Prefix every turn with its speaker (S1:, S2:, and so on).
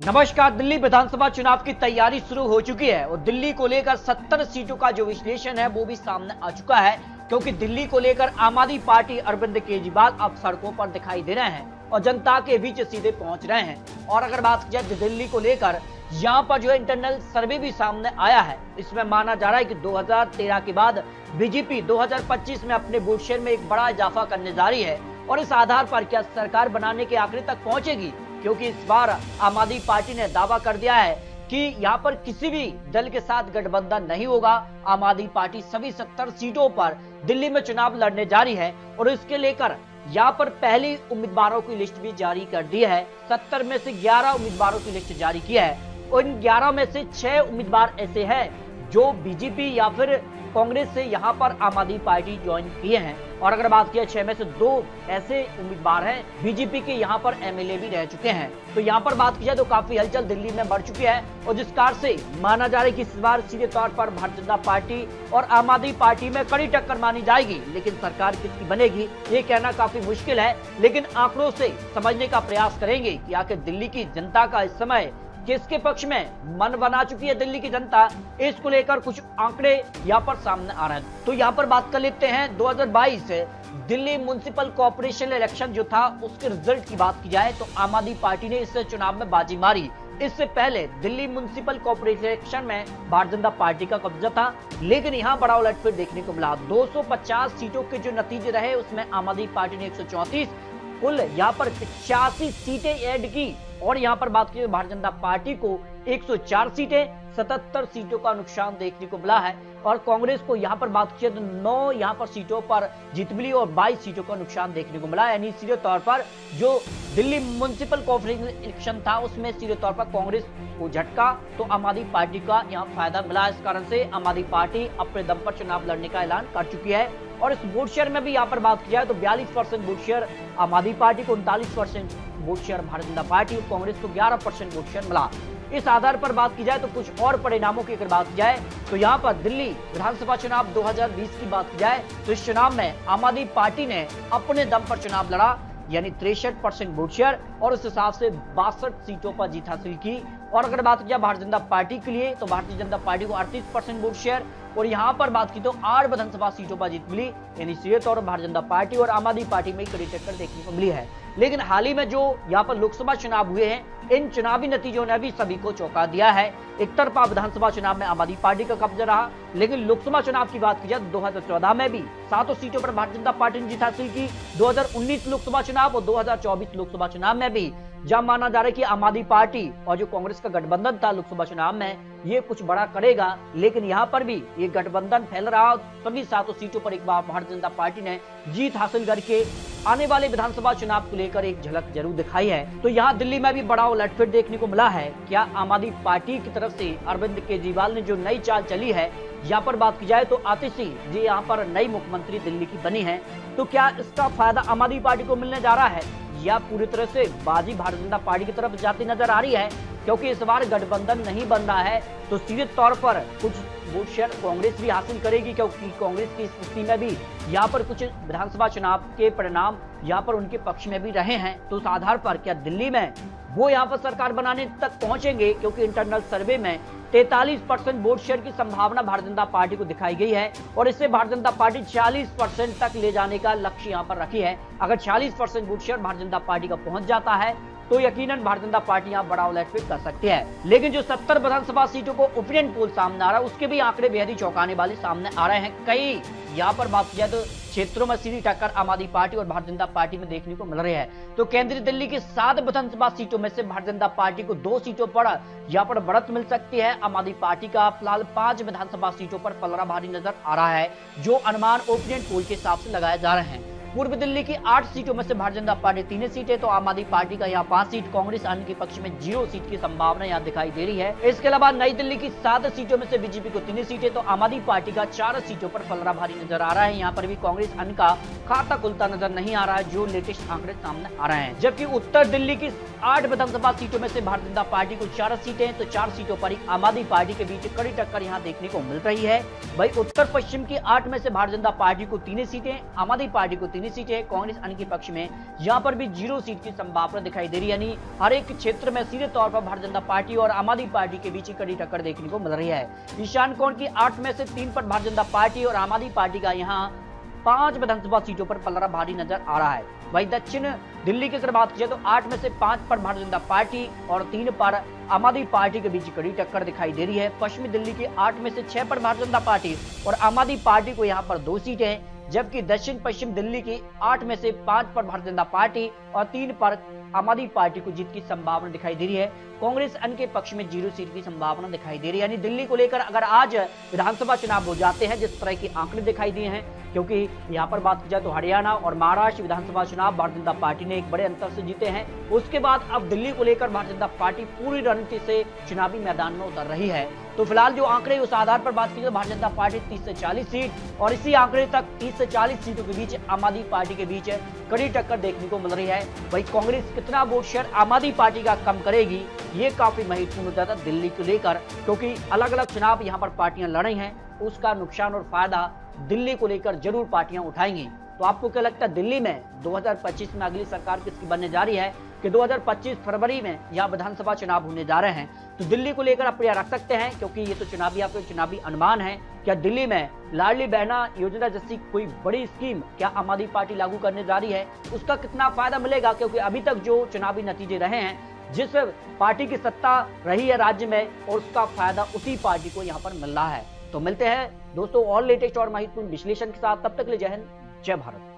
S1: नमस्कार। दिल्ली विधानसभा चुनाव की तैयारी शुरू हो चुकी है और दिल्ली को लेकर 70 सीटों का जो विश्लेषण है वो भी सामने आ चुका है, क्योंकि दिल्ली को लेकर आम आदमी पार्टी अरविंद केजरीवाल अब सड़कों पर दिखाई दे रहे हैं और जनता के बीच सीधे पहुंच रहे हैं। और अगर बात की जाए दिल्ली को लेकर, यहाँ पर जो है इंटरनल सर्वे भी सामने आया है। इसमें माना जा रहा है कि 2013 के बाद बीजेपी 2025 में अपने वोट शेयर में एक बड़ा इजाफा करने जा रही है और इस आधार पर क्या सरकार बनाने के आंकड़े तक पहुंचेगी, क्योंकि इस बार आम आदमी पार्टी ने दावा कर दिया है कि यहाँ पर किसी भी दल के साथ गठबंधन नहीं होगा। आम आदमी पार्टी सभी 70 सीटों पर दिल्ली में चुनाव लड़ने जा रही है और इसके लेकर यहाँ पर पहली उम्मीदवारों की लिस्ट भी जारी कर दी है। 70 में से 11 उम्मीदवारों की लिस्ट जारी की है और इन 11 में से 6 उम्मीदवार ऐसे हैं जो बीजेपी या फिर कांग्रेस से यहाँ पर आम आदमी पार्टी ज्वाइन किए हैं। और अगर बात किया 6 में से 2 ऐसे उम्मीदवार हैं बीजेपी के, यहाँ पर एमएलए भी रह चुके हैं। तो यहाँ पर बात की जाए तो काफी हलचल दिल्ली में बढ़ चुकी है और जिस कार से माना जा रहा है कि इस बार सीधे तौर पर भारतीय जनता पार्टी और आम आदमी पार्टी में कड़ी टक्कर मानी जाएगी, लेकिन सरकार किसकी बनेगी ये कहना काफी मुश्किल है। लेकिन आंकड़ों से समझने का प्रयास करेंगे कि आखिर दिल्ली की जनता का इस समय किसके पक्ष में मन बना चुकी है दिल्ली की जनता, इसको लेकर कुछ आंकड़े यहाँ पर सामने आ रहे हैं। तो यहाँ पर बात कर लेते हैं 2022 दिल्ली म्युनिसिपल कॉर्पोरेशन इलेक्शन जो था उसके रिजल्ट की बात की जाए तो आम आदमी पार्टी ने इस चुनाव में बाजी मारी। इससे पहले दिल्ली म्युनिसिपल कॉर्पोरेशन इलेक्शन में भारतीय जनता पार्टी का कब्जा था, लेकिन यहाँ बड़ा उलटफेर देखने को मिला। 250 सीटों के जो नतीजे रहे उसमें आम आदमी पार्टी ने 134 कुल यहाँ पर 85 सीटें ऐड की और यहाँ पर बात की भारतीय जनता पार्टी को 104 सीटें 77 सीटों का नुकसान देखने को मिला है और कांग्रेस को यहाँ पर बात की तो 9 यहाँ पर सीटों पर जीत मिली और 22 सीटों का नुकसान देखने को मिला। यानी सीधे तौर पर जो दिल्ली म्युनिसिपल कॉर्पोरेशन इलेक्शन था उसमें सीधे तौर पर कांग्रेस को झटका तो आम आदमी पार्टी का यहाँ फायदा मिला। इस कारण से आम आदमी पार्टी अपने दम पर चुनाव लड़ने का ऐलान कर चुकी है। और इस वोट शेयर में भी यहाँ पर बात की जाए तो 42% वोट शेयर आम आदमी पार्टी को, 39% vote share Bharatiya Janata party और कांग्रेस को 11% वोट शेयर मिला। इस आधार पर बात की जाए तो कुछ और परिणामों की अगर बात की जाए तो यहाँ पर दिल्ली विधानसभा चुनाव 2020 की बात की जाए तो इस चुनाव में आम आदमी पार्टी ने अपने दम पर चुनाव लड़ा, यानी 63% वोट शेयर और उस हिसाब से 62 सीटों पर जीत हासिल की। और अगर बात की जाए भारतीय जनता पार्टी के लिए तो भारतीय जनता पार्टी को 38% वोट शेयर और यहाँ पर बात की तो 8 विधानसभा सीटों पर जीत मिली। यानी सीधे तौर पर भारतीय जनता पार्टी और आम आदमी पार्टी में कड़ी टक्कर देखने को मिली है। लेकिन हाल ही में जो यहाँ पर लोकसभा चुनाव हुए हैं इन चुनावी नतीजों ने भी सभी को चौंका दिया है। एक तरफा विधानसभा चुनाव में आम आदमी पार्टी का कब्जा रहा, लेकिन लोकसभा चुनाव की बात की जाए 2014 में भी 7 सीटों पर भारतीय जनता पार्टी ने जीत हासिल की। 2019 लोकसभा चुनाव और 2024 लोकसभा चुनाव में भी जब माना जा रहा है कि आम आदमी पार्टी और जो कांग्रेस का गठबंधन था लोकसभा चुनाव में ये कुछ बड़ा करेगा, लेकिन यहाँ पर भी ये गठबंधन फैल रहा। सभी 7 सीटों पर एक बार भारतीय जनता पार्टी ने जीत हासिल करके आने वाले विधानसभा चुनाव को लेकर एक झलक जरूर दिखाई है। तो यहाँ दिल्ली में भी बड़ा उलटफेर देखने को मिला है। क्या आम आदमी पार्टी की तरफ से अरविंद केजरीवाल ने जो नई चाल चली है, यहाँ पर बात की जाए तो आतिशी जी यहाँ पर नई मुख्यमंत्री दिल्ली की बनी है, तो क्या इसका फायदा आम आदमी पार्टी को मिलने जा रहा है या पूरी तरह से बाजी भारतीय जनता पार्टी की तरफ जाती नजर आ रही है? क्योंकि इस बार गठबंधन नहीं बन रहा है तो सीधे तौर पर कुछ वोट शेयर कांग्रेस भी हासिल करेगी, क्योंकि कांग्रेस की स्थिति में भी यहाँ पर कुछ विधानसभा चुनाव के परिणाम यहाँ पर उनके पक्ष में भी रहे हैं। तो उस आधार पर क्या दिल्ली में वो यहाँ पर सरकार बनाने तक पहुंचेंगे? क्योंकि इंटरनल सर्वे में 43% वोट शेयर की संभावना भारतीय जनता पार्टी को दिखाई गई है और इससे भारतीय जनता पार्टी 40% तक ले जाने का लक्ष्य यहाँ पर रखी है। अगर 40% vote share Bharatiya Janata party का पहुंच जाता है तो यकीनन भारतीय जनता पार्टी यहाँ बड़ा उलटफेर कर सकती है। लेकिन जो 70 विधानसभा सीटों को ओपिनियन पोल सामने आ रहा है उसके भी आंकड़े बेहद ही चौंकाने वाले सामने आ रहे हैं। कई यहाँ पर बात की जाए तो क्षेत्रों में सीधी टक्कर आम आदमी पार्टी और भारतीय जनता पार्टी में देखने को मिल रही है। तो केंद्रीय दिल्ली की 7 विधानसभा सीटों में से भारतीय जनता पार्टी को 2 सीटों पर यहाँ पर बढ़त मिल सकती है। आम आदमी पार्टी का फिलहाल 5 विधानसभा सीटों पर पलड़ा भारी नजर आ रहा है, जो अनुमान ओपिनियन पोल के हिसाब से लगाए जा रहे हैं। पूर्व दिल्ली की 8 सीटों में से भारतीय जनता पार्टी 3 सीटें तो आम आदमी पार्टी का यहाँ 5 सीट, कांग्रेस अन्य के पक्ष में 0 सीट की संभावना यहाँ दिखाई दे रही है। इसके अलावा नई दिल्ली की 7 सीटों में से बीजेपी को 3 सीटें तो आम आदमी पार्टी का 4 सीटों पर पलड़ा भारी नजर आ रहा है। यहाँ पर भी कांग्रेस अन्य का खाता खुलता नजर नहीं आ रहा है, जो लेटेस्ट आंकड़े सामने आ रहे हैं। जबकि उत्तर दिल्ली की 8 विधानसभा सीटों में से भारतीय जनता पार्टी को 4 सीटें तो 4 सीटों पर आम आदमी पार्टी के बीच कड़ी टक्कर यहाँ देखने को मिल रही है। वही उत्तर पश्चिम की 8 में से भारतीय जनता पार्टी को 3 सीटें, आम आदमी पार्टी को 3 जितनी सीटें कांग्रेस अन्य के पक्ष में, यहां पर भी 0 सीट की संभावना दिखाई दे रही है। यानी हर एक क्षेत्र में सीधे तौर पर भारतीय जनता पार्टी और आम आदमी पार्टी के बीच कड़ी टक्कर देखने को मिल रही है। ईशान कोण की 8 में से 3 पर भारतीय जनता पार्टी और आम आदमी पार्टी का यहां 5 विधानसभा सीटों पर पलड़ा भारी नजर आ रहा है। वहीं दक्षिण दिल्ली की अगर बात की जाए तो 8 में से 5 पर भारतीय जनता पार्टी और 3 पर आम आदमी पार्टी के बीच कड़ी टक्कर दिखाई दे रही है। पश्चिमी दिल्ली के 8 में से 6 पर भारतीय जनता पार्टी और आम आदमी पार्टी को यहां पर 2 सीटें हैं, जबकि दक्षिण पश्चिम दिल्ली की 8 में से 5 पर भारतीय जनता पार्टी और 3 पर आम आदमी पार्टी को जीत की संभावना दिखाई दे रही है। कांग्रेस अन्य के पक्ष में 0 सीट की संभावना दिखाई दे रही है। यानी दिल्ली को लेकर अगर आज विधानसभा चुनाव हो जाते हैं, जिस तरह के आंकड़े दिखाई दिए हैं, क्योंकि यहां पर बात की जाए तो हरियाणा और महाराष्ट्र विधानसभा चुनाव भारतीय जनता पार्टी ने एक बड़े अंतर से जीते हैं। उसके बाद अब दिल्ली को लेकर भारतीय जनता पार्टी पूरी रणनीति से चुनावी मैदान में उतर रही है। तो फिलहाल जो आंकड़े उस आधार पर बात की जाए, भारतीय जनता पार्टी 30 से 40 सीट और इसी आंकड़े तक 30 से 40 सीटों के बीच आम आदमी पार्टी के बीच कड़ी टक्कर देखने को मिल रही है। वही कांग्रेस कितना वोट शेयर आम आदमी पार्टी का कम करेगी, ये काफी महत्वपूर्ण हो जाता है दिल्ली को लेकर, क्योंकि अलग अलग चुनाव यहाँ पर पार्टियां लड़ रही हैं, उसका नुकसान और फायदा दिल्ली को लेकर जरूर पार्टियां उठाएंगी। तो आपको क्या लगता है दिल्ली में 2025 में अगली सरकार किसकी बनने जा रही है कि 2025 फरवरी में यहाँ विधानसभा चुनाव होने जा रहे हैं? तो दिल्ली को लेकर आप रख सकते हैं, क्योंकि ये तो चुनावी आपके चुनावी अनुमान है। क्या दिल्ली में लाडली बहना योजना जैसी कोई बड़ी स्कीम क्या आम आदमी पार्टी लागू करने जा रही है? उसका कितना फायदा मिलेगा? क्योंकि अभी तक जो चुनावी नतीजे रहे हैं, जिस पार्टी की सत्ता रही है राज्य में, और उसका फायदा उसी पार्टी को यहाँ पर मिल रहा है। तो मिलते हैं दोस्तों और लेटेस्ट और महत्वपूर्ण विश्लेषण के साथ, तब तक के लिए जय हिंद, जय भारत।